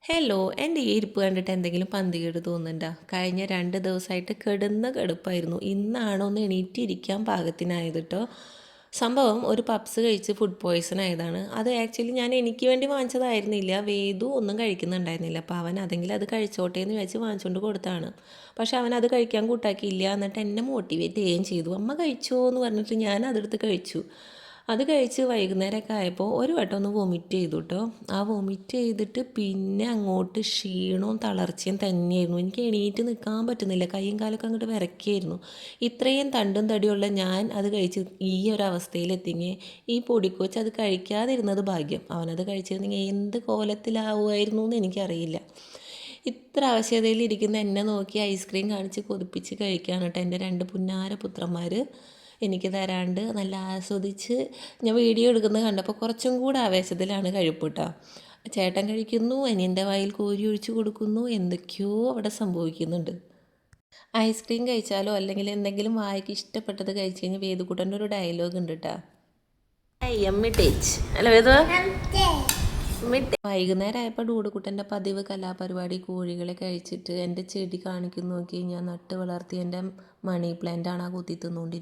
Hello, എൻ്റെ ഈ ഇരിപ്പ് കണ്ടിട്ട് എന്തെങ്കിലും പന്തികേട് തോന്നുന്നുണ്ടോ? കഴിഞ്ഞ 2 ദിവസമായിട്ട് കിടന്ന കിടപ്പായിരുന്നു. ഇന്നാണ് ഒന്ന് എണീറ്റിരിക്കാൻ പാകത്തിനായത് കേട്ടോ. സംഭവം ഒരു പപ്സ് കഴിച്ച് ഫുഡ് പോയ്സൺ ആയതാണ്. അത് ആക്ച്വലി ഞാൻ എനിക്ക് വേണ്ടി വാങ്ങിച്ചതായിരുന്നില്ല. വേദു ഒന്നും കഴിക്കുന്നുണ്ടായിരുന്നില്ല. അപ്പോൾ അവൻ അതെങ്കിലും അത് കഴിച്ചോട്ടെ എന്ന് വെച്ച് വാങ്ങിച്ചുകൊണ്ട് കൊടുത്താണ്. പക്ഷെ അവൻ അത് കഴിക്കാൻ കൂട്ടാക്കിയില്ല. എന്നിട്ട് എന്നെ മോട്ടിവേറ്റ് ചെയ്യുകയും ചെയ്തു. അമ്മ കഴിച്ചോ എന്ന് പറഞ്ഞിട്ട് ഞാൻ അതെടുത്ത് കഴിച്ചു. അത് കഴിച്ച് വൈകുന്നേരമൊക്കെ ആയപ്പോൾ ഒരു വട്ടം ഒന്ന് വൊമിറ്റ് ചെയ്തു കേട്ടോ. ആ വൊമിറ്റ് ചെയ്തിട്ട് പിന്നെ അങ്ങോട്ട് ക്ഷീണവും തളർച്ചയും തന്നെയായിരുന്നു. എനിക്ക് എണീറ്റ് നിൽക്കാൻ പറ്റുന്നില്ല. കൈയും കാലൊക്കെ അങ്ങോട്ട് വിറയ്ക്കായിരുന്നു. ഇത്രയും തണ്ടും തടിയുള്ള ഞാൻ അത് കഴിച്ച് ഈ ഒരു അവസ്ഥയിലെത്തിങ്ങി ഈ പൊടിക്കൊച്ച് അത് കഴിക്കാതിരുന്നത് ഭാഗ്യം. അവനത് കഴിച്ചിരുന്നെങ്കിൽ എന്ത് കോലത്തിലാവുമായിരുന്നു എന്ന് എനിക്കറിയില്ല. ഇത്ര അവശതയിലിരിക്കുന്ന എന്നെ നോക്കി ഐസ്ക്രീം കാണിച്ച് കൊതിപ്പിച്ച് കഴിക്കുകയാണ് കേട്ടോ എൻ്റെ 2 പുത്രന്മാർ. എനിക്ക് തരാണ്ട് നല്ല ആസ്വദിച്ച് ഞാൻ വീഡിയോ എടുക്കുന്നത് കണ്ടപ്പോൾ കുറച്ചും കൂടെ ആവേശത്തിലാണ് കഴിപ്പ് കേട്ടോ. ചേട്ടൻ കഴിക്കുന്നു, അനിയൻ്റെ വായിൽ കോരി ഒഴിച്ച് കൊടുക്കുന്നു, എന്തൊക്കെയോ അവിടെ സംഭവിക്കുന്നുണ്ട്. ഐസ്ക്രീം കഴിച്ചാലോ അല്ലെങ്കിൽ എന്തെങ്കിലും വായിക്ക് ഇഷ്ടപ്പെട്ടത് കഴിച്ച് കഴിഞ്ഞാൽ വേദുക്കുട്ടൻ്റെ ഒരു ഡയലോഗ് ഉണ്ട് കേട്ടോ. എമ്മി ടേച്ച് അല്ല വേദു. വൈകുന്നേരം ആയപ്പോൾ ഡൂഡുക്കുട്ടൻ്റെ പതിവ് കലാപരിപാടി കോഴികളെ കഴിച്ചിട്ട് എൻ്റെ ചെടി കാണിക്കുന്നു നോക്കി ഞാൻ നട്ട് വളർത്തി എൻ്റെ മണി പ്ലാന്റ് ആണ് ആ കുത്തി തിന്നുകൊണ്ടിരിക്കുന്നത്.